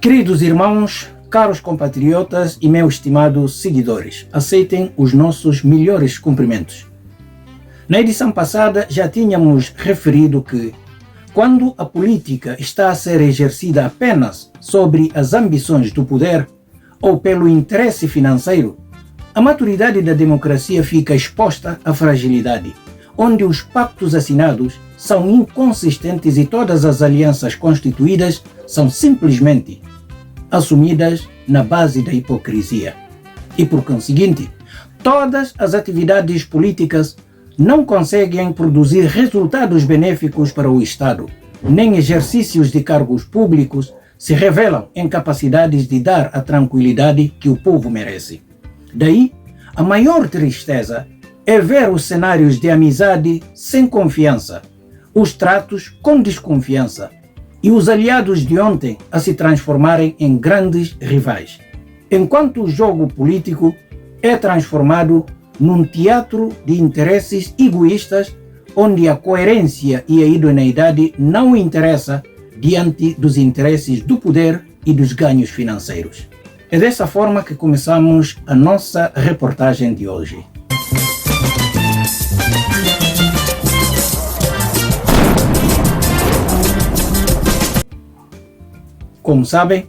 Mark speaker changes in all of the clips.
Speaker 1: Queridos irmãos, caros compatriotas e meus estimados seguidores, aceitem os nossos melhores cumprimentos. Na edição passada já tínhamos referido que, quando a política está a ser exercida apenas sobre as ambições do poder ou pelo interesse financeiro, a maturidade da democracia fica exposta à fragilidade, onde os pactos assinados são inconsistentes e todas as alianças constituídas são simplesmente assumidas na base da hipocrisia. E por conseguinte, todas as atividades políticas não conseguem produzir resultados benéficos para o Estado, nem exercícios de cargos públicos se revelam incapazes de dar a tranquilidade que o povo merece. Daí, a maior tristeza é ver os cenários de amizade sem confiança, os tratos com desconfiança e os aliados de ontem a se transformarem em grandes rivais, enquanto o jogo político é transformado num teatro de interesses egoístas onde a coerência e a idoneidade não interessa diante dos interesses do poder e dos ganhos financeiros. É dessa forma que começamos a nossa reportagem de hoje. Como sabem,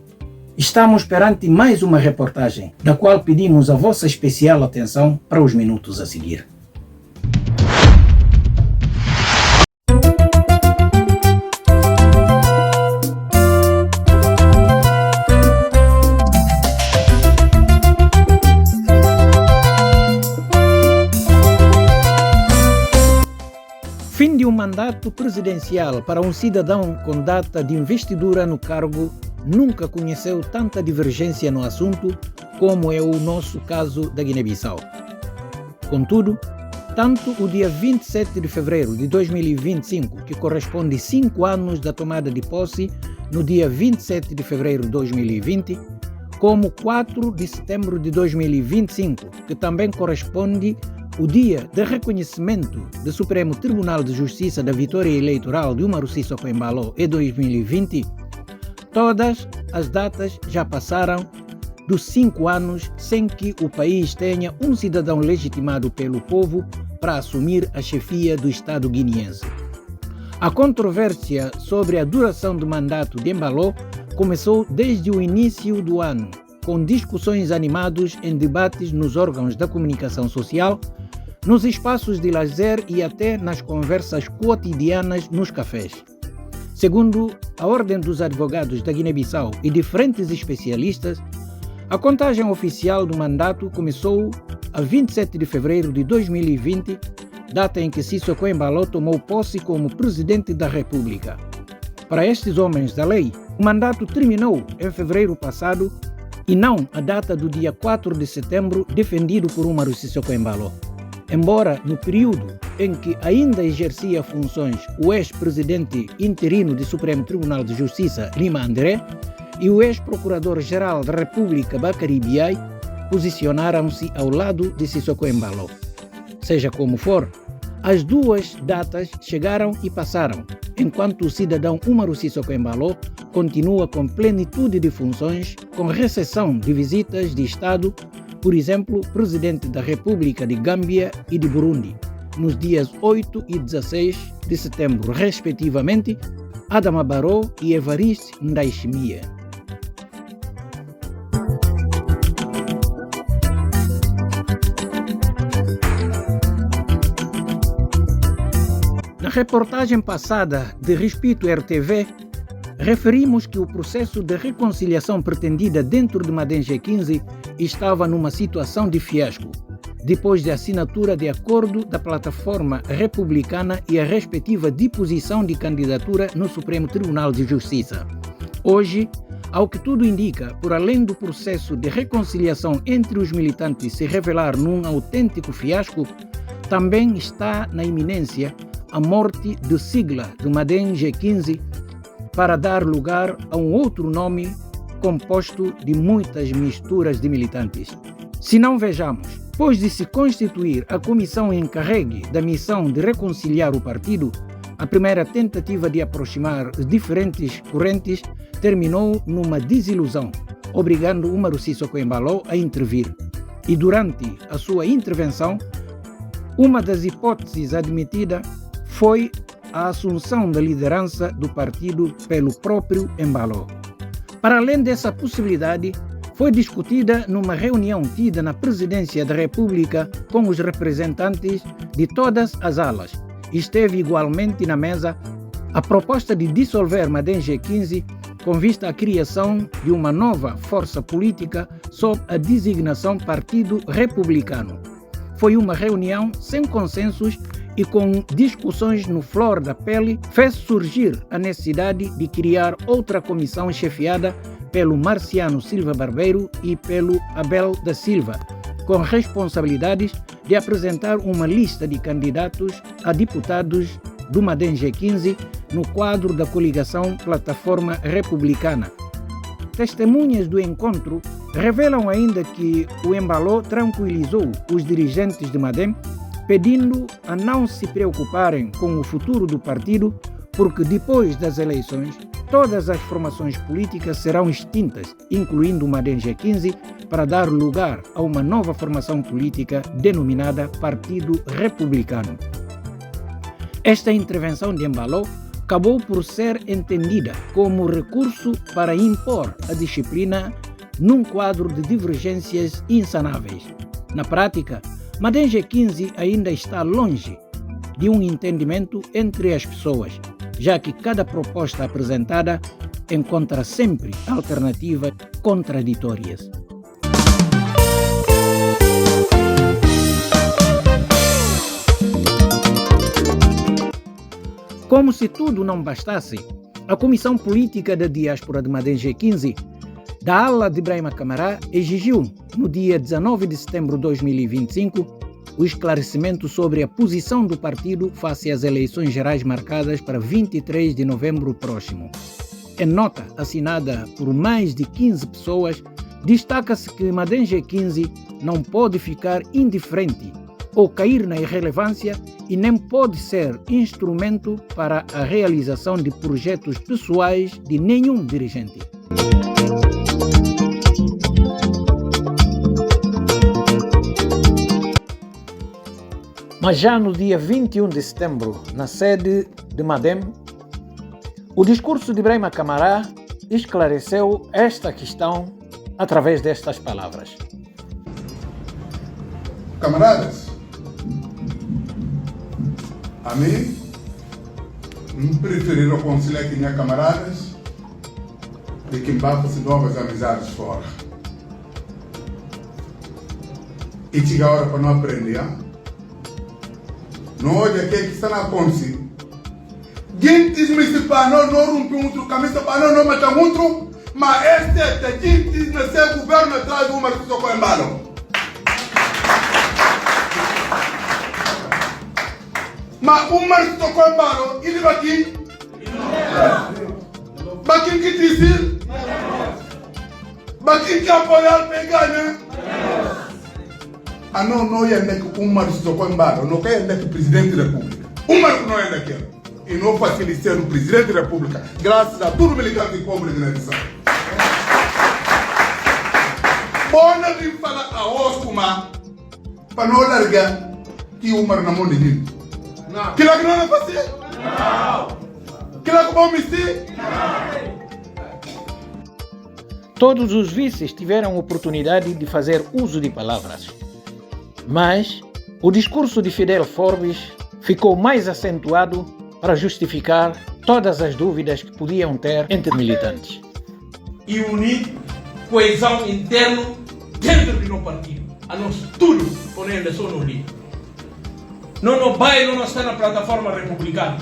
Speaker 1: estamos perante mais uma reportagem, da qual pedimos a vossa especial atenção para os minutos a seguir. Fim de um mandato presidencial para um cidadão com data de investidura no cargo nunca conheceu tanta divergência no assunto como é o nosso caso da Guiné-Bissau. Contudo, tanto o dia 27 de fevereiro de 2025, que corresponde 5 anos da tomada de posse no dia 27 de fevereiro de 2020, como 4 de setembro de 2025, que também corresponde o dia de reconhecimento do Supremo Tribunal de Justiça da vitória eleitoral de Umaru Sissoko Embalo em 2020, todas as datas já passaram dos 5 anos sem que o país tenha um cidadão legitimado pelo povo para assumir a chefia do Estado guineense. A controvérsia sobre a duração do mandato de Embalo começou desde o início do ano, com discussões animadas em debates nos órgãos da comunicação social, nos espaços de lazer e até nas conversas cotidianas nos cafés. Segundo a Ordem dos Advogados da Guiné-Bissau e diferentes especialistas, a contagem oficial do mandato começou a 27 de fevereiro de 2020, data em que Sissoko Embalo tomou posse como presidente da República. Para estes homens da lei, o mandato terminou em fevereiro passado e não a data do dia 4 de setembro defendido por Umaru Sissoko Embalo. Embora no período em que ainda exercia funções o ex-presidente interino do Supremo Tribunal de Justiça, Lima André, e o ex-procurador-geral da República, Bakary Biaye, posicionaram-se ao lado de Sissoko Embalo. Seja como for, as duas datas chegaram e passaram, enquanto o cidadão Umaru Sissoko Embalo continua com plenitude de funções, com recepção de visitas de Estado, por exemplo, presidente da República de Gâmbia e de Burundi, nos dias 8 e 16 de setembro, respectivamente, Adama Barrow e Evariste Ndayishimiye. Na reportagem passada de Respeito RTV, referimos que o processo de reconciliação pretendida dentro de Madem G15 estava numa situação de fiasco, depois da assinatura de acordo da plataforma republicana e a respectiva deposição de candidatura no Supremo Tribunal de Justiça. Hoje, ao que tudo indica, por além do processo de reconciliação entre os militantes se revelar num autêntico fiasco, também está na iminência a morte do sigla do Madem G15 para dar lugar a um outro nome composto de muitas misturas de militantes. Se não vejamos, depois de se constituir a comissão encarregue da missão de reconciliar o partido, A primeira tentativa de aproximar as diferentes correntes terminou numa desilusão, obrigando Umaru Sissoko Embalo a intervir. E durante a sua intervenção, uma das hipóteses admitida foi a assunção da liderança do partido pelo próprio Embalo. Para além dessa possibilidade, foi discutida numa reunião tida na Presidência da República com os representantes de todas as alas. Esteve igualmente na mesa a proposta de dissolver Madem G15 com vista à criação de uma nova força política sob a designação Partido Republicano. Foi uma reunião sem consensos e com discussões no flor da pele, fez surgir a necessidade de criar outra comissão chefiada pelo Marciano Silva Barbeiro e pelo Abel da Silva, com responsabilidades de apresentar uma lista de candidatos a deputados do Madem G15 no quadro da coligação Plataforma Republicana. Testemunhas do encontro revelam ainda que o Embalo tranquilizou os dirigentes de Madem, pedindo a não se preocuparem com o futuro do partido, porque depois das eleições, todas as formações políticas serão extintas, incluindo o Madem G15, para dar lugar a uma nova formação política denominada Partido Republicano. Esta intervenção de Embalo acabou por ser entendida como recurso para impor a disciplina num quadro de divergências insanáveis. Na prática, Madem G15 ainda está longe de um entendimento entre as pessoas, já que cada proposta apresentada encontra sempre alternativas contraditórias. Como se tudo não bastasse, a Comissão Política da Diáspora de Madem G15, da ala de Ibrahima Camará, exigiu, no dia 19 de setembro de 2025, o esclarecimento sobre a posição do partido face às eleições gerais marcadas para 23 de novembro próximo. Em nota assinada por mais de 15 pessoas, destaca-se que Madem G15 não pode ficar indiferente ou cair na irrelevância e nem pode ser instrumento para a realização de projetos pessoais de nenhum dirigente. Mas já no dia 21 de setembro, na sede de Madem, o discurso de Ibrahima Camará esclareceu esta questão através destas palavras.
Speaker 2: Camaradas, a mim, prefiro aconselhar que minhas camaradas de que fazer novas amizades fora. E chega a hora para não aprender, não olha o que está na acontecer. Gente municipal não rompe outro camisa para não matar outro, mas este é gente nesse governo atrás do Umaru Sissoko Embalo. Mas o Umaru Sissoko Embalo, ele vai aqui? Vai aqui que dizer? Vai aqui que apoiar pegar, né? Ah, não é que o Umaru Sissoko Embalo, não é que o Presidente da República. O Umaru não é daquele. E não facilitar o Presidente da República, graças a todo militante e povo de nação. Bona de falar a Oscuma para não largar que o Umaru na mão de mim. Que lá que não é fazer? Não. Que lá que vamos vestir?
Speaker 1: Todos os vices tiveram oportunidade de fazer uso de palavras, mas o discurso de Fidel Forbes ficou mais acentuado para justificar todas as dúvidas que podiam ter entre militantes.
Speaker 3: E unir coesão interna dentro do nosso partido. A nós tudo ponendo só no livro. Não vai, não está na plataforma republicana.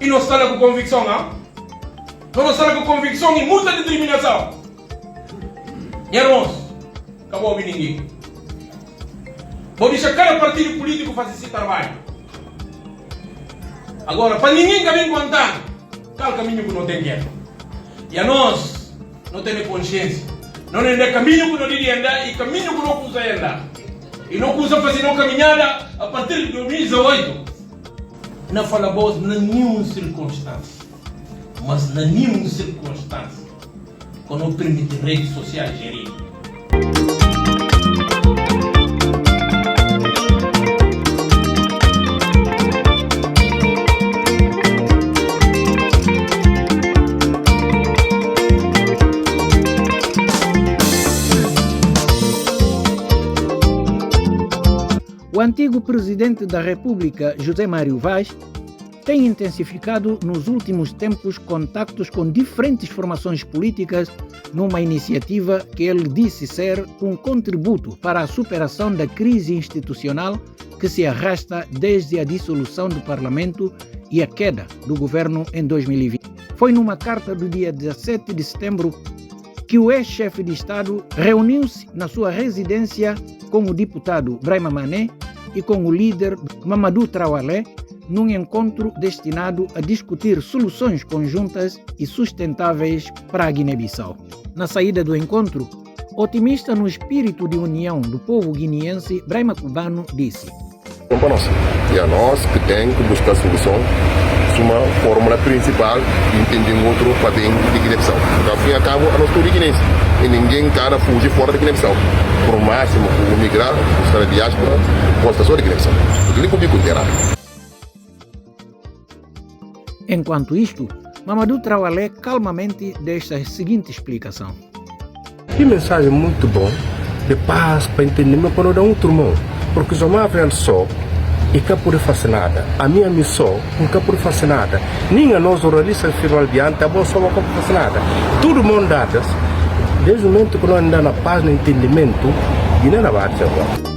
Speaker 3: E não está com convicção, não? Não está com convicção e muita determinação. E irmãos, acabou ouvir ninguém. Vou deixar cada partido político fazer esse trabalho. Agora, para ninguém caminhar aguentar, qual caminho que não tem guerra? E a nós, não temos consciência. Não é caminho que não devia andar e caminho que não usa andar. E não usa fazer uma caminhada a partir de 2018. não fala voz em nenhuma circunstância, mas em nenhuma circunstância, quando não permite redes sociais gerir.
Speaker 1: O antigo presidente da República, José Mário Vaz, tem intensificado nos últimos tempos contactos com diferentes formações políticas numa iniciativa que ele disse ser um contributo para a superação da crise institucional que se arrasta desde a dissolução do Parlamento e a queda do governo em 2020. Foi numa carta do dia 17 de setembro que o ex-chefe de Estado reuniu-se na sua residência com o deputado Braima Mané e com o líder Mamadou Traoré num encontro destinado a discutir soluções conjuntas e sustentáveis para a Guiné-Bissau. Na saída do encontro, otimista no espírito de união do povo guineense, Braima Cubano disse:
Speaker 4: Para nós. E a nós que tem que buscar solução, uma fórmula principal de entender um outro para dentro de Guiné-Bissau. Ao fim e ao cabo, a nós todos guineenses. E ninguém quer fugir fora da Guiné-Bissau. Por máximo, o migrar, buscar a diáspora, gosta só de Guiné-Bissau. O que comigo terá.
Speaker 1: Enquanto isto, Mamadou Traoré calmamente deixa a seguinte explicação.
Speaker 5: Que mensagem muito bom, de paz, para entendimento, para não dar outro mão. Porque só uma vez só, e cá por fazer nada. A minha missão, nunca por fazer nada. Nem a nós, jornalistas, final diante, a boa só não fazer nada. Todo mundo dadas, desde o momento que nós andamos na paz, no entendimento, e não na base agora.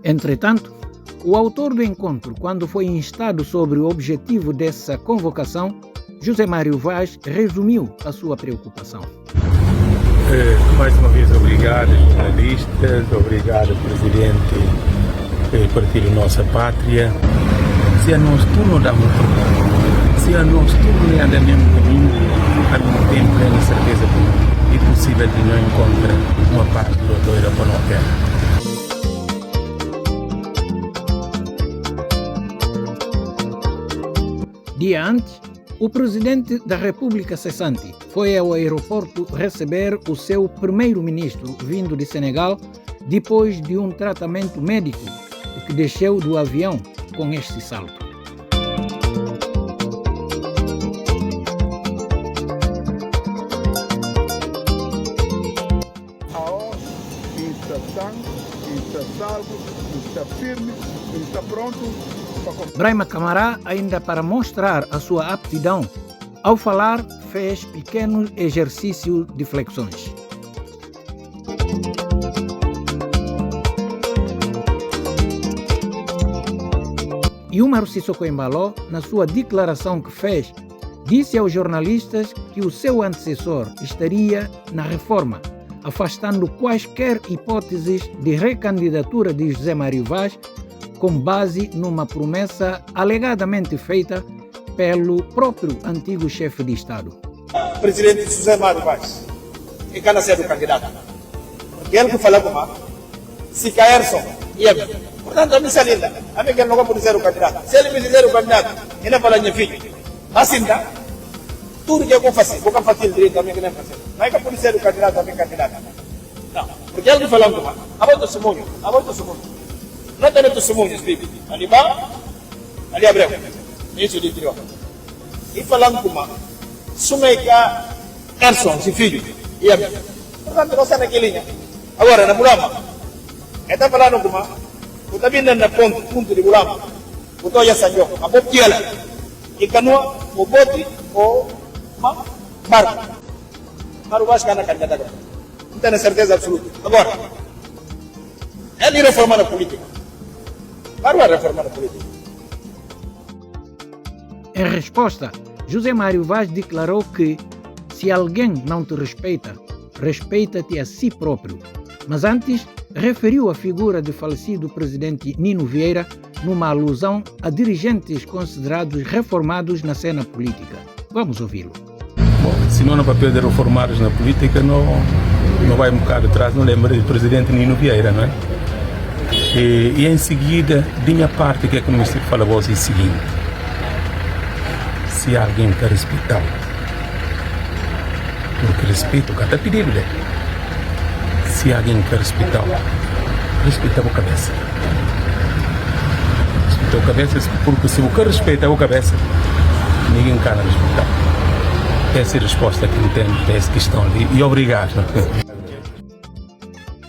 Speaker 1: Entretanto, o autor do encontro, quando foi instado sobre o objetivo dessa convocação, José Mário Vaz resumiu a sua preocupação.
Speaker 5: Mais uma vez, obrigado, jornalistas, obrigado, presidente, Partido Nossa Pátria. Se a nós tudo não dá muito bom, se a nós tudo não anda no mesmo caminho, ao mesmo tempo, tenho certeza que é possível de não encontrar uma paz duradoura para nós terra.
Speaker 1: Dia antes, o presidente da República cessante foi ao aeroporto receber o seu primeiro-ministro vindo de Senegal depois de um tratamento médico que desceu do avião com este salto.
Speaker 2: Está sã, está salvo, está firme, está pronto.
Speaker 1: Braima Camará, ainda para mostrar a sua aptidão, ao falar fez pequenos exercícios de flexões. E Umar Sissoko Embaló, na sua declaração que fez, disse aos jornalistas que o seu antecessor estaria na reforma, afastando quaisquer hipóteses de recandidatura de José Mário Vaz, com base numa promessa alegadamente feita pelo próprio antigo chefe de Estado.
Speaker 6: Presidente José Mário Vaz, que quer ser o candidato. Porque ele que fala com se Caerson ia vir. Portanto, a missa linda, a mim que não pode ser o candidato. Se ele me dizer o candidato, ele não fala minha filha. Assim, tá? Tudo que eu vou fazer o direito a mim que não fazer. Não é que pode ser o candidato a mim candidato. Não, porque ele que fala com aborto testemunho. Não tem testemunhos, Bibi. Ali vai, ali abreu. Isso de interior. E falando com Sumeika Erson, se filho. E a minha. Portanto, não está naquela linha. Agora, na Bulama, está falando com o está vindo na ponto de Bulama. O estou já saiu. A boca que ela. E canoa, o bote, o barco. Mário Vaz que anda candidato agora. Não tenho certeza absoluta. Agora, ele reformar a política. Mário vai reformar a política.
Speaker 1: Em resposta, José Mário Vaz declarou que se alguém não te respeita, respeita-te a si próprio. Mas antes, referiu a figura do falecido presidente Nino Vieira numa alusão a dirigentes considerados reformados na cena política. Vamos ouvi-lo.
Speaker 5: Bom, se não no papel de reformados na política, não vai um bocado atrás, não lembra do presidente Nino Vieira, não é? E em seguida, de minha parte, o que é que o Ministro fala a vós é o seguinte: se alguém quer respeitar, porque respeito, o cara está pedindo, né? Se alguém quer respeitar, respeita a cabeça. Respeita a cabeça, porque se o cara respeita a cabeça, ninguém quer respeitar. Essa é a resposta que entendo para essa questão ali. E obrigado.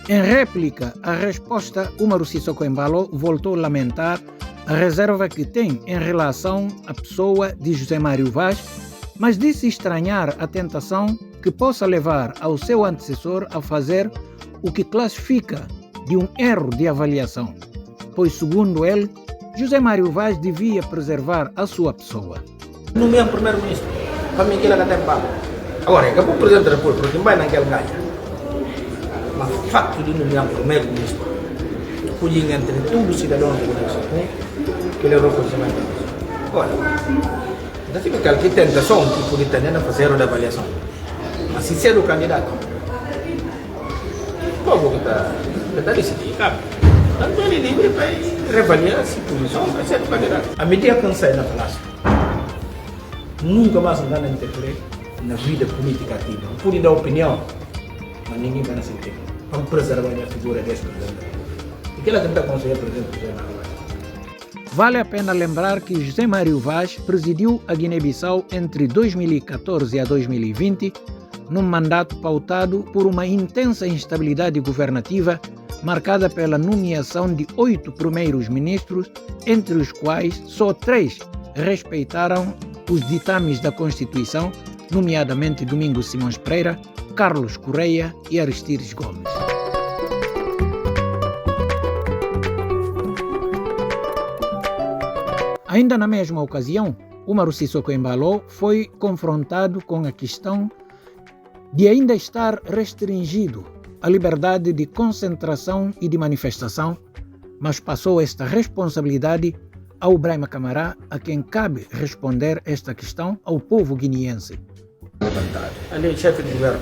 Speaker 1: Em réplica, a resposta, Umaru Sissoko Embalo voltou a lamentar a reserva que tem em relação à pessoa de José Mário Vaz, mas disse estranhar a tentação que possa levar ao seu antecessor a fazer o que classifica de um erro de avaliação, pois, segundo ele, José Mário Vaz devia preservar a sua pessoa.
Speaker 6: Nomear primeiro-ministro, para mim aquilo que tem pago. Agora, é que o presidente da República, porque vai naquele ganha. Mas o facto de nomear primeiro-ministro, podia entre todos os cidadãos da Conexão, que ele é o reconhecimento disso. Agora, não significa que tentação que pode ter a fazer uma avaliação. Mas se ser o candidato, o povo que está decidindo, cabe. Tanto ele livre para reavaliar a sua posição para ser o candidato. A medida que sai na falácia, nunca mais andar a interferir na vida política ativa. Pode dar opinião, mas ninguém vai se entender. Vamos preservar a figura desse presidente. E que ela tenta conseguir presidente José Mário Vaz.
Speaker 1: Vale a pena lembrar que José Mário Vaz presidiu a Guiné-Bissau entre 2014 a 2020, num mandato pautado por uma intensa instabilidade governativa, marcada pela nomeação de 8 primeiros ministros, entre os quais só 3 respeitaram os ditames da Constituição, nomeadamente Domingos Simões Pereira, Carlos Correia e Aristides Gomes. Ainda na mesma ocasião, Umaru Sissoko Embalo foi confrontado com a questão de ainda estar restringido a liberdade de concentração e de manifestação, mas passou esta responsabilidade ao Brahima Camará, a quem cabe responder esta questão ao povo guineense.
Speaker 6: Ali é chefe de governo,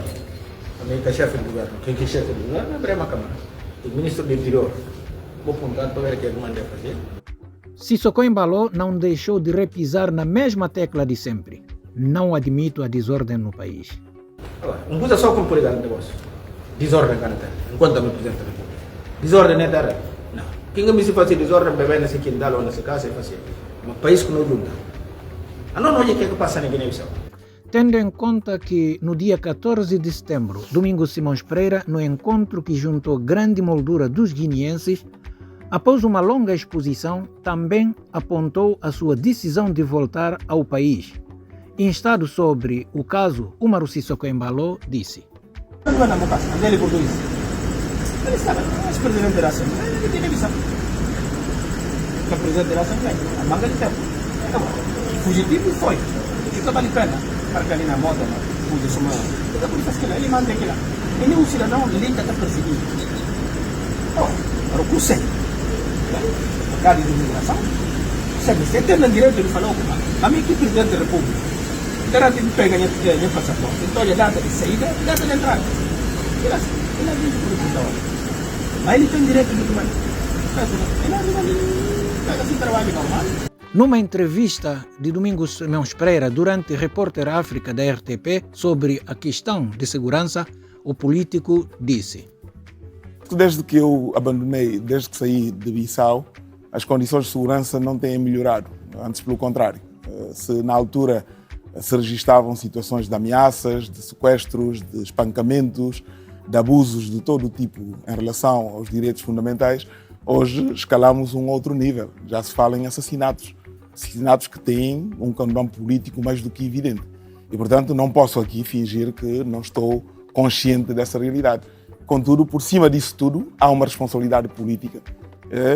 Speaker 6: ali é chefe de governo, quem é chefe de governo é Brahima Camará, o ministro do interior. Vou apontar para ver o que ele manda fazer.
Speaker 1: Sissoko Embalo não deixou de repisar na mesma tecla de sempre. Não admito a desordem no país.
Speaker 6: Agora, não usa só como política de negócio. Desordem cá na terra, enquanto é o presidente da República. Desordem na terra? Não. Quem me se faz desordem, bebê nesse quintal ou nessa casa, é fácil. É um país que não junta. Não olha o que passa na Guiné-Bissau.
Speaker 1: Tendo em conta que no dia 14 de setembro, Domingos Simões Pereira, no encontro que juntou grande moldura dos guineenses, após uma longa exposição, também apontou a sua decisão de voltar ao país. Instado sobre o caso, Umaru Sissoko Embalo disse:
Speaker 6: Não é na minha casa, mas ele por isso. Ele estava, o presidente da Assembleia, ele tem eleição. O presidente da Assembleia, a manga de tempo. Fugitivo foi. Isso vale a pena. Para ali na moda, fuga suma. Ele manda aquilo lá. Ele é um cidadão, ele ainda está perseguido. Para o conselho. A cara de imigração. Você tem o direito de falar o que a mim que presidente da República. Terá de pegar minha passaporte. Então, a data de saída e data de entrada. Ele é vindo por isso. Mas ele tem direito de tomar. Ele pega assim trabalho normal.
Speaker 1: Numa entrevista de Domingos Simões Pereira durante Repórter África da RTP sobre a questão de segurança, o político disse:
Speaker 7: Desde que eu abandonei, desde que saí de Bissau, as condições de segurança não têm melhorado. Antes, pelo contrário. Se na altura se registavam situações de ameaças, de sequestros, de espancamentos, de abusos de todo tipo em relação aos direitos fundamentais, hoje escalamos um outro nível. Já se fala em assassinatos. Assassinatos que têm um condão político mais do que evidente. E, portanto, não posso aqui fingir que não estou consciente dessa realidade. Contudo, por cima disso tudo, há uma responsabilidade política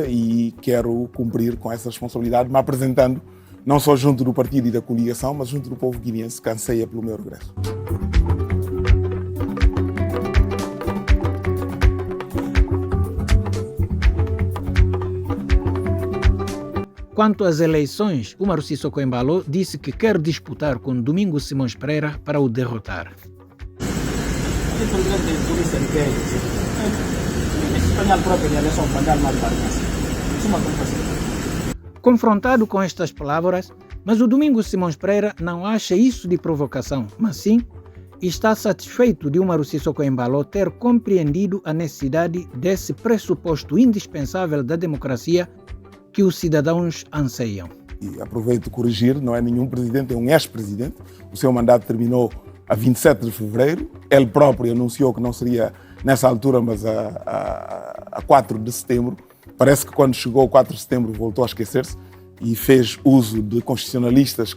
Speaker 7: e quero cumprir com essa responsabilidade, me apresentando não só junto do partido e da coligação, mas junto do povo guineense que anseia pelo meu regresso.
Speaker 1: Quanto às eleições, Umaru Sissoko Embalo disse que quer disputar com Domingos Simões Pereira para o derrotar.
Speaker 6: O presidente do Ministério quer espanhol próprio de eleição, mandar mal para nós.
Speaker 1: Confrontado com estas palavras, mas o Domingos Simões Pereira não acha isso de provocação, mas sim está satisfeito de Umaru Sissoko Embalo ter compreendido a necessidade desse pressuposto indispensável da democracia que os cidadãos anseiam.
Speaker 7: E aproveito corrigir, não é nenhum presidente, é um ex-presidente. O seu mandato terminou a 27 de fevereiro. Ele próprio anunciou que não seria nessa altura, mas a 4 de setembro. Parece que quando chegou 4 de setembro voltou a esquecer-se e fez uso de constitucionalistas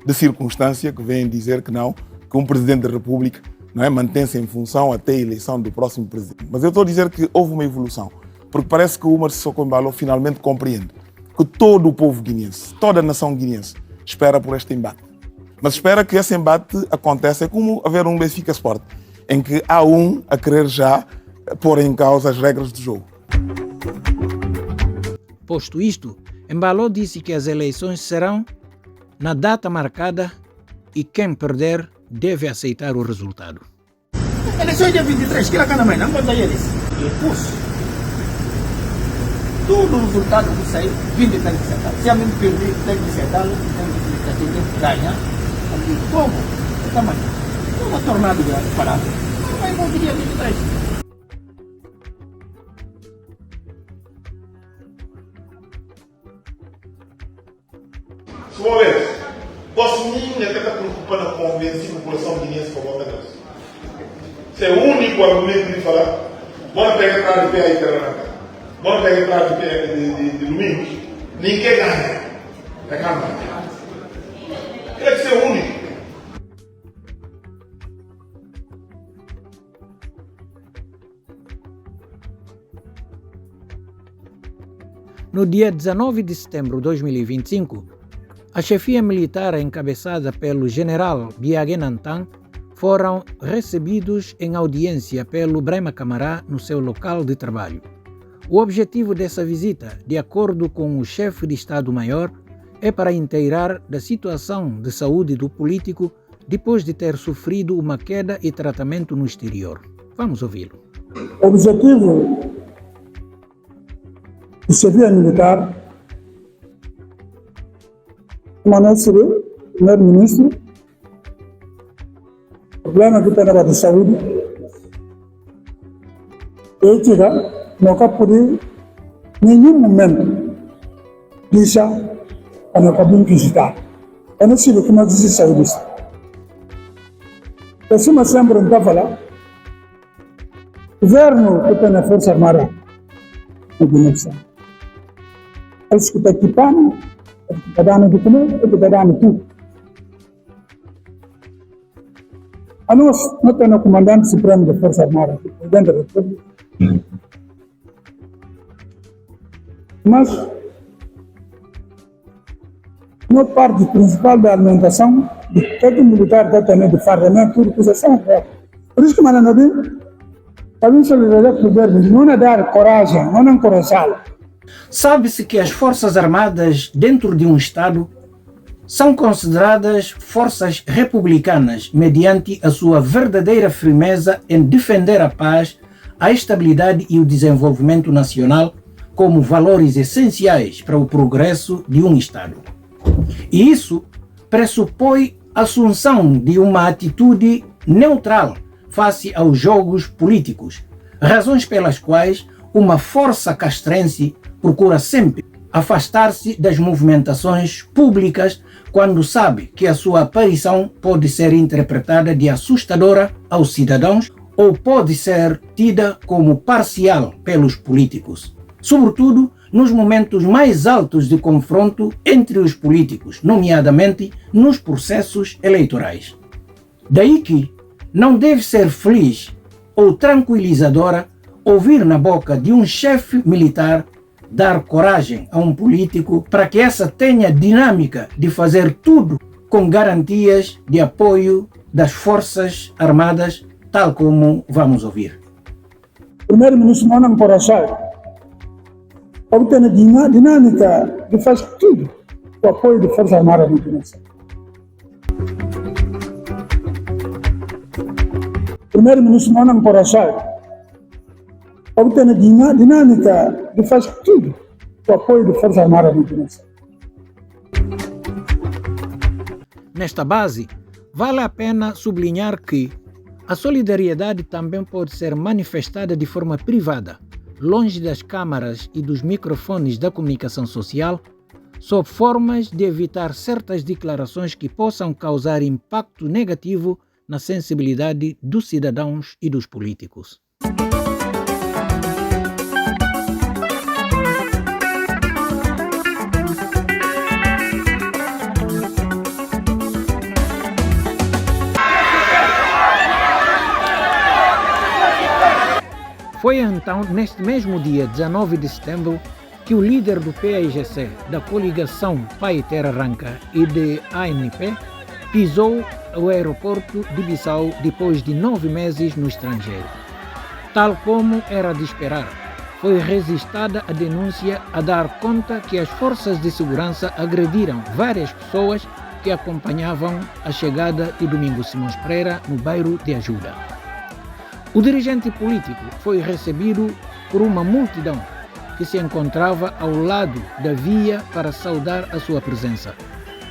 Speaker 7: de circunstância que vêm dizer que não, que um presidente da República mantém-se em função até a eleição do próximo presidente. Mas eu estou a dizer que houve uma evolução, porque parece que o Umaru Sissoko Embalo finalmente compreende que todo o povo guineense, toda a nação guineense, espera por este embate. Mas espera que esse embate aconteça, é como haver um Benfica Sport, em que há um a querer já pôr em causa as regras do jogo.
Speaker 1: Posto isto, Embalo disse que as eleições serão na data marcada e quem perder deve aceitar o resultado.
Speaker 6: Eleições dia 23, que lá cada mãe, não conta eles. E pus. Todo o resultado que sair, 20 tem que sentar. Se a mim perder, tem que sentar, tem que ganhar. Como? Que tamanho? Uma tornada parada. Vai envolver dia 23.
Speaker 2: Sua vez, posso nem até estar preocupado com convencer a população guineense para votar nisso. Se é o único argumento de falar, bora pegar atrás de pé aí, Terranata. Bora pegar atrás de pé de Domingos. Ninguém ganha na Câmara. Tem que ser o único.
Speaker 1: No dia 19 de setembro de 2025, a chefia militar encabeçada pelo general Biagé Nantan foram recebidos em audiência pelo Brema Camará no seu local de trabalho. O objetivo dessa visita, de acordo com o chefe de Estado-Maior, é para inteirar da situação de saúde do político depois de ter sofrido uma queda e tratamento no exterior. Vamos ouvi-lo.
Speaker 8: O objetivo do chefia militar, o primeiro-ministro, problema que tem de saúde, e que não pode nenhum momento deixar a não cabine visitar. É necessário que nós dizemos saúde. Assim, sempre não falar. O governo que tem a Força Armada no Guiné-Bissau. Eles que estão equipando, eles que estão dando documento, eles que estão dando tudo. A nós não temos o comandante supremo da Força Armada, o presidente da República. Mas uma parte principal da alimentação de todo militar está também de fardamento, tudo que são por isso que para mim solidariedade com o governo não é dar coragem, não é encorajá-lo.
Speaker 1: Sabe-se que as Forças Armadas dentro de um Estado são consideradas forças republicanas mediante a sua verdadeira firmeza em defender a paz, a estabilidade e o desenvolvimento nacional como valores essenciais para o progresso de um Estado. E isso pressupõe a assunção de uma atitude neutral face aos jogos políticos, razões pelas quais uma força castrense procura sempre afastar-se das movimentações públicas quando sabe que a sua aparição pode ser interpretada de assustadora aos cidadãos ou pode ser tida como parcial pelos políticos, sobretudo nos momentos mais altos de confronto entre os políticos, nomeadamente nos processos eleitorais. Daí que não deve ser feliz ou tranquilizadora ouvir na boca de um chefe militar dar coragem a um político para que essa tenha dinâmica de fazer tudo com garantias de apoio das Forças Armadas, tal como vamos ouvir.
Speaker 8: O primeiro-ministro não encorajou, obter a dinâmica de fazer tudo com o apoio da Força Armada no Guiné-Bissau. O primeiro-ministro não encorajou, obter a dinâmica de fazer tudo o apoio de Forças Armadas no Guiné-Bissau.
Speaker 1: Nesta base, vale a pena sublinhar que a solidariedade também pode ser manifestada de forma privada, longe das câmaras e dos microfones da comunicação social, sob formas de evitar certas declarações que possam causar impacto negativo na sensibilidade dos cidadãos e dos políticos. Foi então, neste mesmo dia 19 de setembro, que o líder do PAIGC, da coligação Pai Terra Arranca e de ANP, pisou o aeroporto de Bissau depois de 9 meses no estrangeiro. Tal como era de esperar, foi registrada a denúncia a dar conta que as forças de segurança agrediram várias pessoas que acompanhavam a chegada de Domingos Simões Pereira no bairro de Ajuda. O dirigente político foi recebido por uma multidão que se encontrava ao lado da via para saudar a sua presença.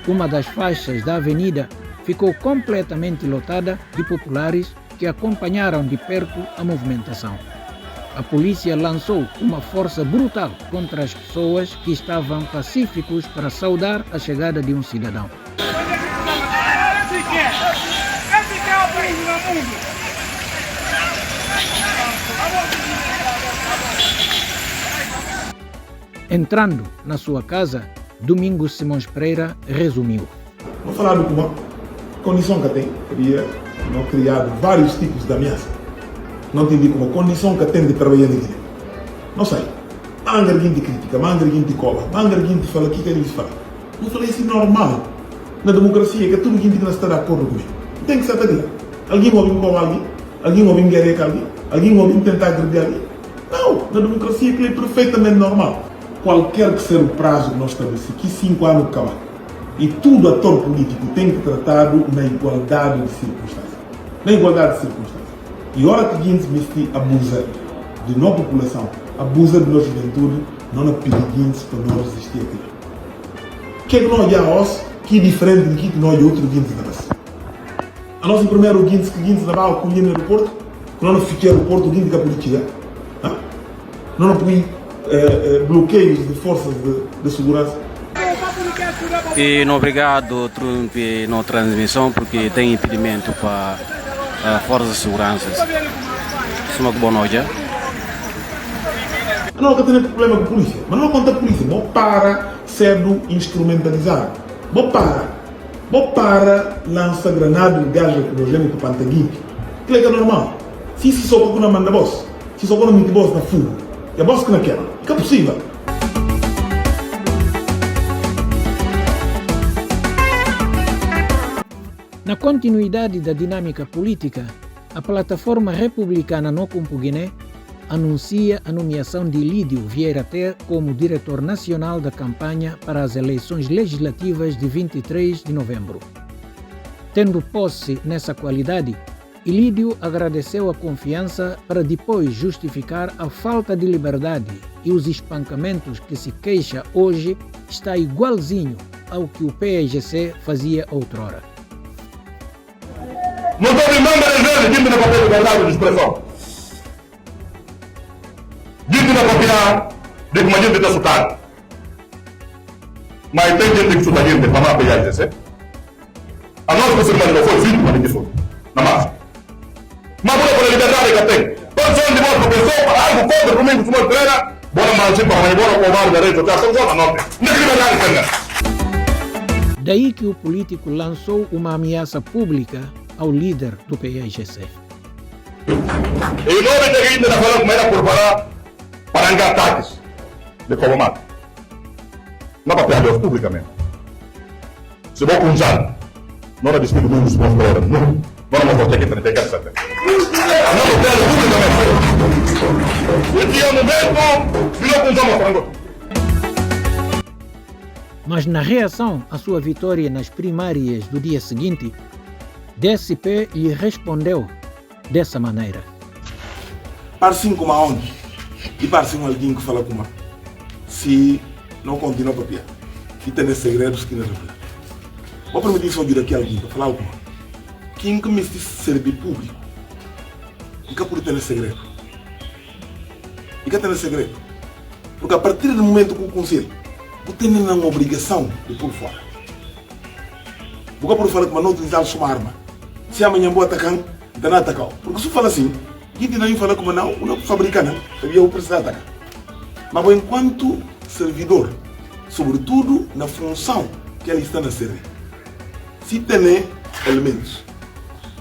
Speaker 1: Uma das faixas da avenida ficou completamente lotada de populares que acompanharam de perto a movimentação. A polícia lançou uma força brutal contra as pessoas que estavam pacíficos para saudar a chegada de um cidadão. Entrando na sua casa, Domingos Simões Pereira resumiu.
Speaker 9: Vou falar de uma condição que tem, queria não criar vários tipos de ameaça. Não entendi como condição que tem de trabalhar na Guiné. Não sei. Manga alguém de crítica, manga alguém de cola, manga alguém de fala, o que eles falam? Eu falei assim, normal. Na democracia, que tudo alguém que não está de acordo comigo. Tem que ser até lá. Alguém ouve com alguém, alguém ouve guerrear com alguém, alguém ouve tentar agredir alguém. Não, na democracia aquilo é perfeitamente normal. Qualquer que seja o prazo que nós estabelecemos, que 5 anos acabar. E todo ator político tem que tratado na igualdade de circunstâncias. Na igualdade de circunstâncias. E a hora que a gente me abusa de nossa população, abusa de nossa juventude, não é perigoso para nós existir aqui. O que é que nós já nós, que é diferente do que nós outros guindes da raça? A nossa primeira guindes que guindes da bala acolher no aeroporto, que não fiquei no aeroporto, guindes da polícia. Não põe bloqueios de forças de segurança.
Speaker 10: E obrigado Trump na transmissão porque tem impedimento para forças de segurança. Isso é uma boa noite.
Speaker 9: Não tem problema com a polícia, mas não conta a polícia. Não para sendo instrumentalizado. Não para lança granada de gás lacrimogêneo para Pantaguipe. Que é normal. Se só que não manda boss, se só que não mete boss na fuga. E a boss que não quer, que é possível.
Speaker 1: Na continuidade da dinâmica política, a plataforma republicana No Campo Guiné anuncia a nomeação de Lídio Vieira Ter como diretor nacional da campanha para as eleições legislativas de 23 de novembro. Tendo posse nessa qualidade, Ilídio agradeceu a confiança para depois justificar a falta de liberdade e os espancamentos que se queixa hoje está igualzinho ao que o PAIGC fazia outrora.
Speaker 4: Não estou rimando às vezes, diz-me na papel de liberdade de expressão. Diz-me na papel de como a gente está soltando. Mas tem gente que solta a gente para não apoiar a gente. A nossa muçulmana não foi vítima de isso, na massa. Mas por a liberdade que tem. Quando são de volta pessoa, algo contra comigo, se não treina, bora mais para mãe, bora com o mar da rede, já são só na noite. Não é liberdade que tem.
Speaker 1: Daí que o político lançou uma ameaça pública ao líder do PAIGC.
Speaker 4: E o nome da gente está falando como era por para engatar ataques de combate. Não para pegar publicamente. Se vou com já, não é despedido do mundo, não. Vamos votar aqui para entregar essa terra. Não pelo publicamente. E que é o momento que não usamos frango.
Speaker 1: Mas na reação à sua vitória nas primárias do dia seguinte, DSP lhe respondeu dessa maneira.
Speaker 9: Parece como aonde? E parece alguém que fala com uma. se não continua a papiar. E tem segredos que não revelam. Vou permitir só vir aqui alguém para falar alguma. Quem que me diz serviço público? Nunca pode ter segredo. Nunca tem segredo. Porque a partir do momento que o Conselho tem uma obrigação de pôr fora. Nunca pode falar que não utilizar uma arma. Se amanhã vou atacar, então não atacar. Porque se fala assim, quem não fala como não fabrica não. Sabia o preço de atacar. Mas enquanto servidor, sobretudo na função que ele está a servir, se tem elementos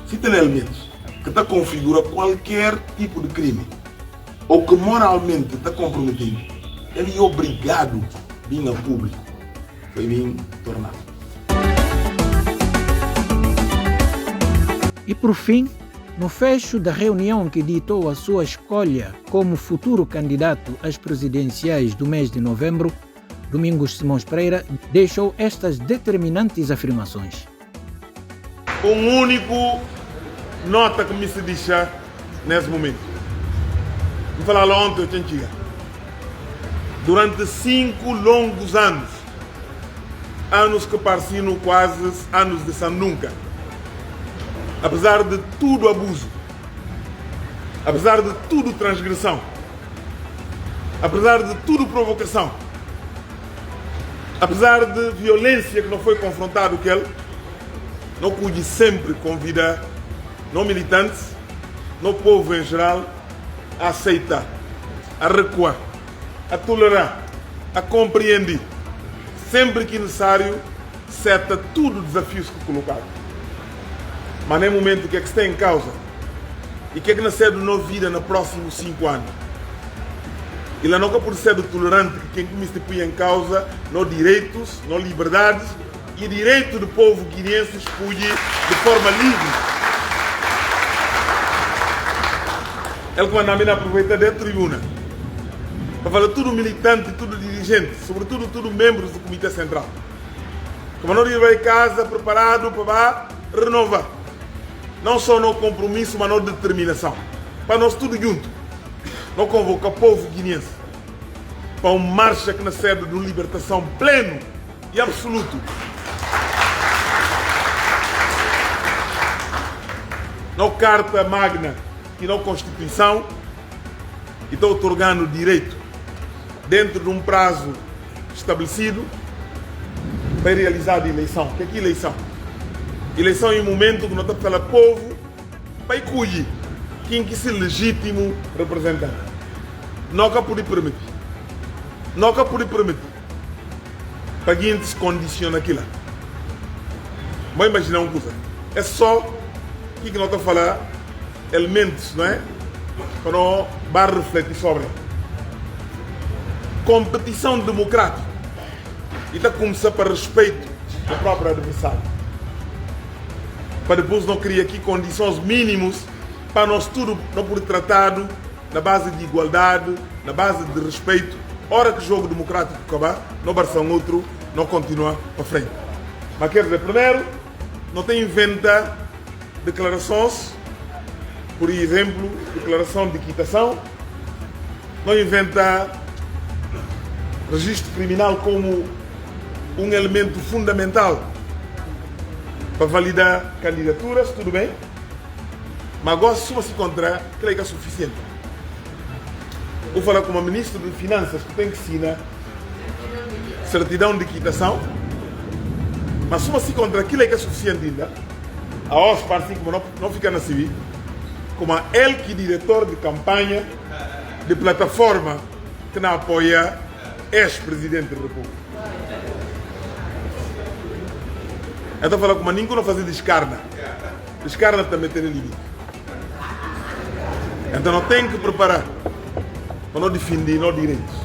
Speaker 9: que está a configurar qualquer tipo de crime ou que moralmente está comprometido, ele é obrigado a vir ao público para vir tornar.
Speaker 1: E por fim, no fecho da reunião que ditou a sua escolha como futuro candidato às presidenciais do mês de novembro, Domingos Simões Pereira deixou estas determinantes afirmações.
Speaker 9: Um único nota que me se deixa nesse momento. Vou falar ontem, eu tinha que chegar. Durante 5 longos anos que pareciam quase anos de Sandunca, apesar de tudo abuso, apesar de tudo transgressão, apesar de tudo provocação, apesar de violência que não foi confrontado com ele, não pude sempre convidar não militantes, não povo em geral, a aceitar, a recuar, a tolerar, a compreender, sempre que necessário, seta tudo os desafios que colocado. Mas nem momento que é que está em causa e que é que nasce de nova vida nos próximos 5 anos. Ele nunca pode ser tolerante que quem me se põe em causa não direitos, não liberdades e direito do povo guineense expõe de forma livre. Ele quando a mina aproveita da tribuna para falar tudo militante, tudo dirigente, sobretudo tudo membros do Comitê Central. Como não ir para casa preparado para renovar. Não só no compromisso, mas na determinação. Para nós tudo junto. Não convoca o povo guineense para uma marcha que nasce de uma libertação pleno e absoluto. Não carta magna e não Constituição e está otorgando direito dentro de um prazo estabelecido para realizar a eleição. O que é eleição? Eleição é um momento que nós estamos falando povo para escolher quem que se legítimo representante. Nunca pode permitir. Nunca pode permitir para quem se condiciona aquilo. Vamos imaginar uma coisa. É só que nós estamos falando elementos, não é? Para nós vamos refletir sobre. Competição democrática. E está a começar para respeito do próprio adversário. Para depois não criar aqui condições mínimas para nós tudo não por tratado na base de igualdade, na base de respeito. Hora que o jogo democrático acabar, não vai ser outro, não continua para frente. Mas quer dizer, primeiro, não tem inventa declarações, por exemplo, declaração de quitação, não inventa registro criminal como um elemento fundamental para validar candidaturas, tudo bem, mas agora se você encontrar, creio que é suficiente. Vou falar com a ministra de Finanças que tem que assinar certidão de quitação, mas se você encontrar aquilo que é suficiente ainda, a OSP, assim como não fica na civil, como a ele que é diretor de campanha de plataforma que não apoia ex-presidente da República. Então fala como ninguém não fazer descarga. Descarga também tem limite. Então não tem que preparar para não defender os direitos.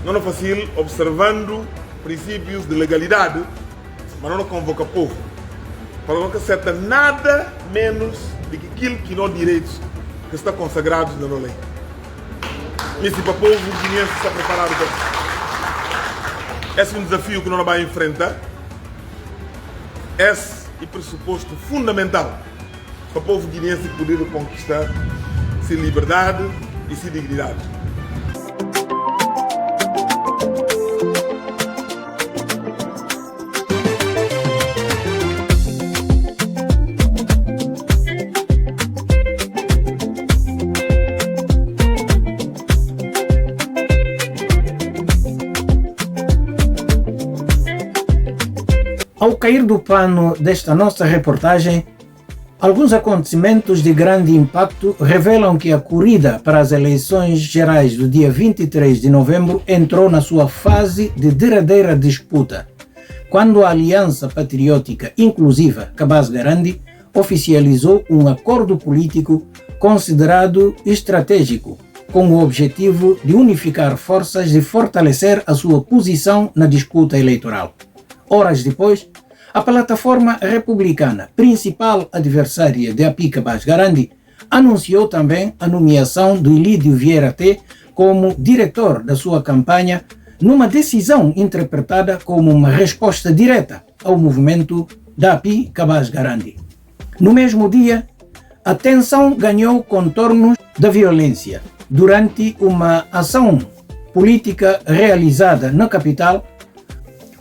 Speaker 9: Não é fácil observando princípios de legalidade, mas não convoca povo. Para não acerta nada menos do que aquilo que não direitos que está consagrados na lei. E se para o povo guineense está preparado para isso. Esse é um desafio que nós vamos enfrentar. Esse é o pressuposto fundamental para o povo guineense poder conquistar sua liberdade e sua dignidade.
Speaker 1: Ao cair do pano desta nossa reportagem, alguns acontecimentos de grande impacto revelam que a corrida para as eleições gerais do dia 23 de novembro entrou na sua fase de derradeira disputa, quando a Aliança Patriótica Inclusiva Cabaz Garandi oficializou um acordo político considerado estratégico, com o objetivo de unificar forças e fortalecer a sua posição na disputa eleitoral. Horas depois, a plataforma republicana, principal adversária de Api Cabaz Garandi, anunciou também a nomeação do Ilídio Vieira T como diretor da sua campanha, numa decisão interpretada como uma resposta direta ao movimento da Api Cabaz Garandi. No mesmo dia, a tensão ganhou contornos da violência durante uma ação política realizada na capital.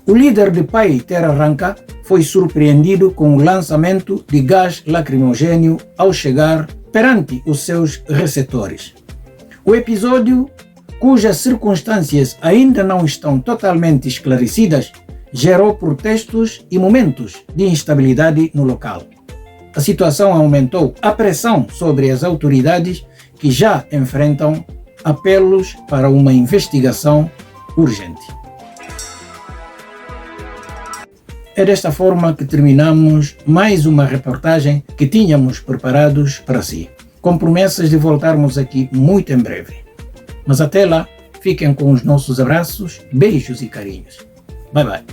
Speaker 1: O líder de Pai Terra Arranca foi surpreendido com o lançamento de gás lacrimogêneo ao chegar perante os seus receptores. O episódio, cujas circunstâncias ainda não estão totalmente esclarecidas, gerou protestos e momentos de instabilidade no local. A situação aumentou a pressão sobre as autoridades, que já enfrentam apelos para uma investigação urgente. É desta forma que terminamos mais uma reportagem que tínhamos preparados para si, com promessas de voltarmos aqui muito em breve. Mas até lá, fiquem com os nossos abraços, beijos e carinhos. Bye bye.